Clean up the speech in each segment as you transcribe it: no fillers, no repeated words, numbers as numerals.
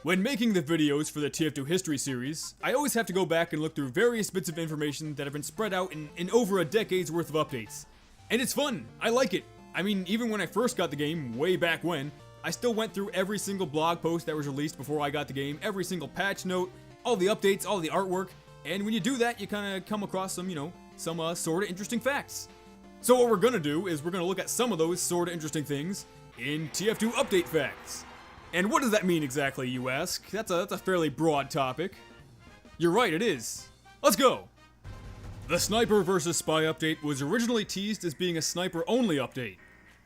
When making the videos for the TF2 history series, I always have to go back and look through various bits of information that have been spread out in over a decade's worth of updates. And it's fun, I like it. I mean, even when I first got the game, way back when, I still went through every single blog post that was released before I got the game, every single patch note, all the updates, all the artwork, and when you do that, you kind of come across some, some sort of interesting facts. So what we're gonna do is we're gonna look at some of those sort of interesting things in TF2 update facts. And what does that mean exactly, you ask? That's a fairly broad topic. You're right, it is. Let's go! The Sniper vs. Spy update was originally teased as being a sniper-only update.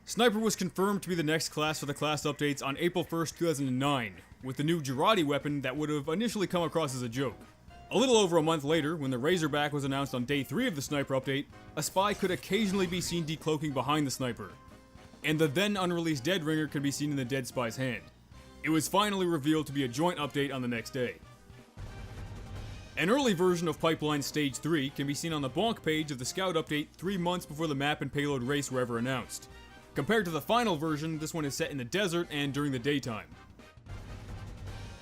Sniper was confirmed to be the next class for the class updates on April 1st, 2009, with the new Girardi weapon that would have initially come across as a joke. A little over a month later, when the Razorback was announced on day 3 of the Sniper update, a spy could occasionally be seen decloaking behind the Sniper, and the then unreleased Dead Ringer could be seen in the dead spy's hand. It was finally revealed to be a joint update on the next day. An early version of Pipeline Stage 3 can be seen on the Bonk page of the Scout update 3 months before the map and payload race were ever announced. Compared to the final version, this one is set in the desert and during the daytime.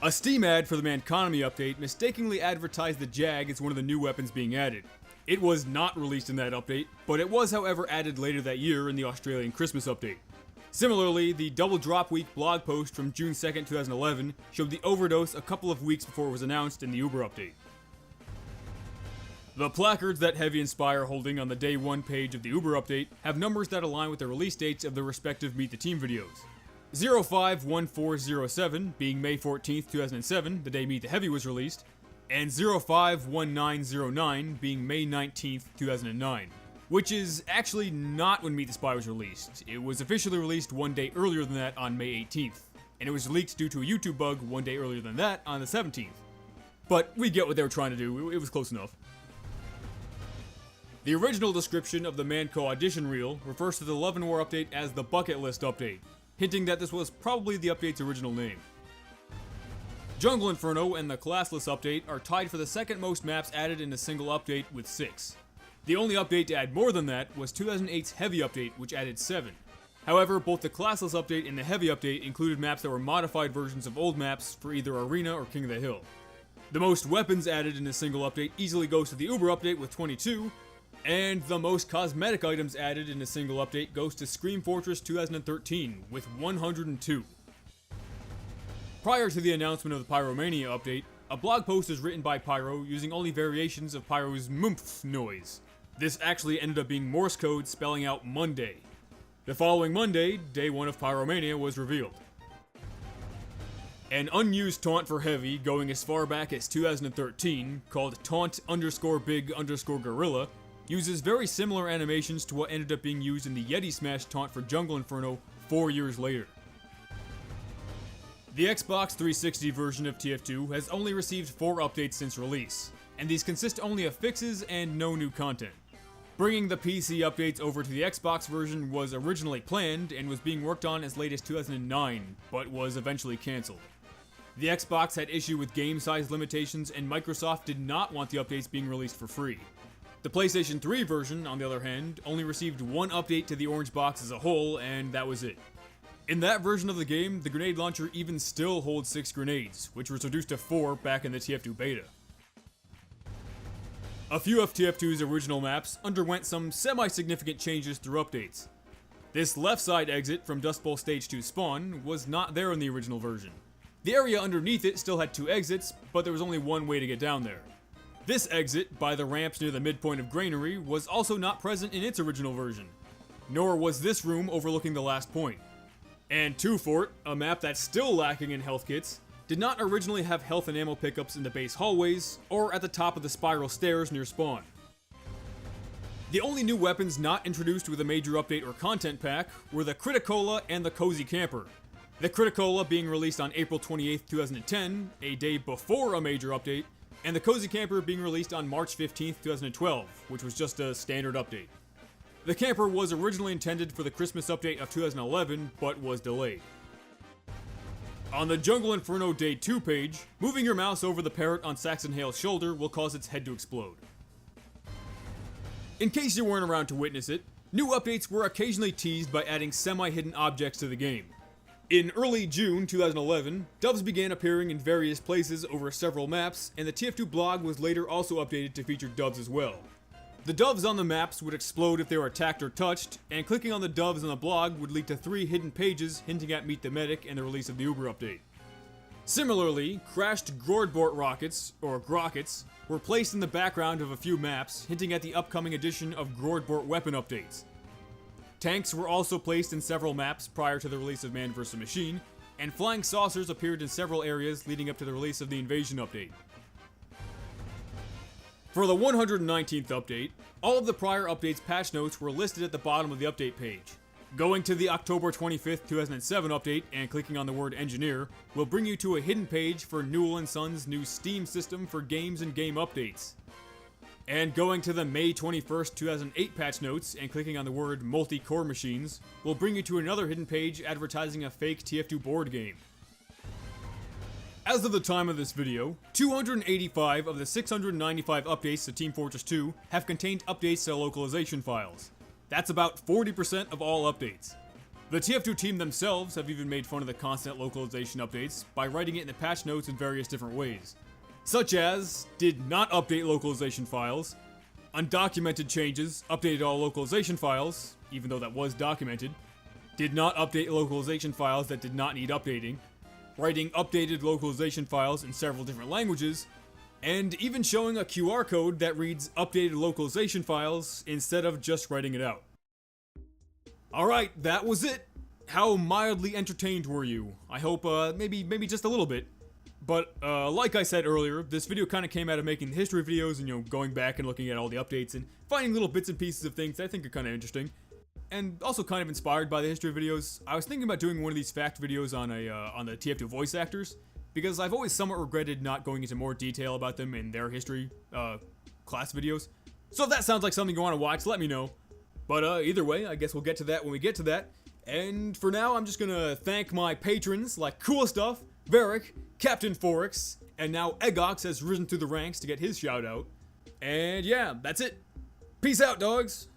A Steam ad for the Manconomy update mistakenly advertised the Jag as one of the new weapons being added. It was not released in that update, but it was however added later that year in the Australian Christmas update. Similarly, the Double Drop Week blog post from June 2nd, 2011 showed the overdose a couple of weeks before it was announced in the Uber update. The placards that Heavy and Spy are holding on the Day 1 page of the Uber update have numbers that align with the release dates of the respective Meet the Team videos. 051407 being May 14th, 2007, the day Meet the Heavy was released, and 051909 being May 19th, 2009. Which is actually not when Meet the Spy was released. It was officially released one day earlier than that on May 18th, and it was leaked due to a YouTube bug one day earlier than that on the 17th. But we get what they were trying to do, it was close enough. The original description of the Manco audition reel refers to the Love and War update as the Bucket List update, hinting that this was probably the update's original name. Jungle Inferno and the Classless update are tied for the second most maps added in a single update with 6. The only update to add more than that was 2008's Heavy update, which added 7. However, both the Classless update and the Heavy update included maps that were modified versions of old maps for either Arena or King of the Hill. The most weapons added in a single update easily goes to the Uber update with 22, and the most cosmetic items added in a single update goes to Scream Fortress 2013 with 102. Prior to the announcement of the Pyromania update, a blog post was written by Pyro using only variations of Pyro's mumph noise. This actually ended up being Morse code spelling out Monday. The following Monday, day 1 of Pyromania was revealed. An unused taunt for Heavy going as far back as 2013, called taunt_big_gorilla, uses very similar animations to what ended up being used in the Yeti Smash taunt for Jungle Inferno 4 years later. The Xbox 360 version of TF2 has only received 4 updates since release, and these consist only of fixes and no new content. Bringing the PC updates over to the Xbox version was originally planned and was being worked on as late as 2009, but was eventually cancelled. The Xbox had issue with game size limitations and Microsoft did not want the updates being released for free. The PlayStation 3 version, on the other hand, only received 1 update to the orange box as a whole, and that was it. In that version of the game, the grenade launcher even still holds 6 grenades, which was reduced to 4 back in the TF2 beta. A few of TF2's original maps underwent some semi-significant changes through updates. This left side exit from Dust Bowl Stage 2 spawn was not there in the original version. The area underneath it still had 2 exits, but there was only one way to get down there. This exit, by the ramps near the midpoint of Granary, was also not present in its original version. Nor was this room overlooking the last point. And Two Fort, a map that's still lacking in health kits, did not originally have health and ammo pickups in the base hallways, or at the top of the spiral stairs near spawn. The only new weapons not introduced with a major update or content pack were the Criticola and the Cozy Camper. The Criticola being released on April 28, 2010, a day before a major update, and the Cozy Camper being released on March 15, 2012, which was just a standard update. The camper was originally intended for the Christmas update of 2011, but was delayed. On the Jungle Inferno Day 2 page, moving your mouse over the parrot on Saxon Hale's shoulder will cause its head to explode. In case you weren't around to witness it, new updates were occasionally teased by adding semi-hidden objects to the game. In early June 2011, doves began appearing in various places over several maps, and the TF2 blog was later also updated to feature doves as well. The doves on the maps would explode if they were attacked or touched, and clicking on the doves on the blog would lead to 3 hidden pages hinting at Meet the Medic and the release of the Uber update. Similarly, crashed Groordbort rockets, or Grockets, were placed in the background of a few maps, hinting at the upcoming edition of Groordbort weapon updates. Tanks were also placed in several maps prior to the release of Man vs. Machine, and flying saucers appeared in several areas leading up to the release of the Invasion update. For the 119th update, all of the prior updates' patch notes were listed at the bottom of the update page. Going to the October 25th, 2007 update and clicking on the word Engineer will bring you to a hidden page for Newell & Sons' new Steam system for games and game updates. And going to the May 21st, 2008 patch notes and clicking on the word Multi-Core Machines will bring you to another hidden page advertising a fake TF2 board game. As of the time of this video, 285 of the 695 updates to Team Fortress 2 have contained updates to localization files. That's about 40% of all updates. The TF2 team themselves have even made fun of the constant localization updates by writing it in the patch notes in various different ways. Such as, did not update localization files, undocumented changes, updated all localization files, even though that was documented, did not update localization files that did not need updating, writing updated localization files in several different languages, and even showing a QR code that reads updated localization files instead of just writing it out. Alright, that was it. How mildly entertained were you? I hope maybe just a little bit. But, like I said earlier, this video kind of came out of making history videos and, going back and looking at all the updates and finding little bits and pieces of things that I think are kind of interesting. And also kind of inspired by the history videos. I was thinking about doing one of these fact videos on the TF2 voice actors, because I've always somewhat regretted not going into more detail about them in their history, class videos. So if that sounds like something you want to watch, let me know. But, either way, I guess we'll get to that when we get to that. And for now, I'm just gonna thank my patrons like Cool Stuff, Varric, Captain Forex, and now Egox has risen through the ranks to get his shout out. And yeah, that's it. Peace out, dogs.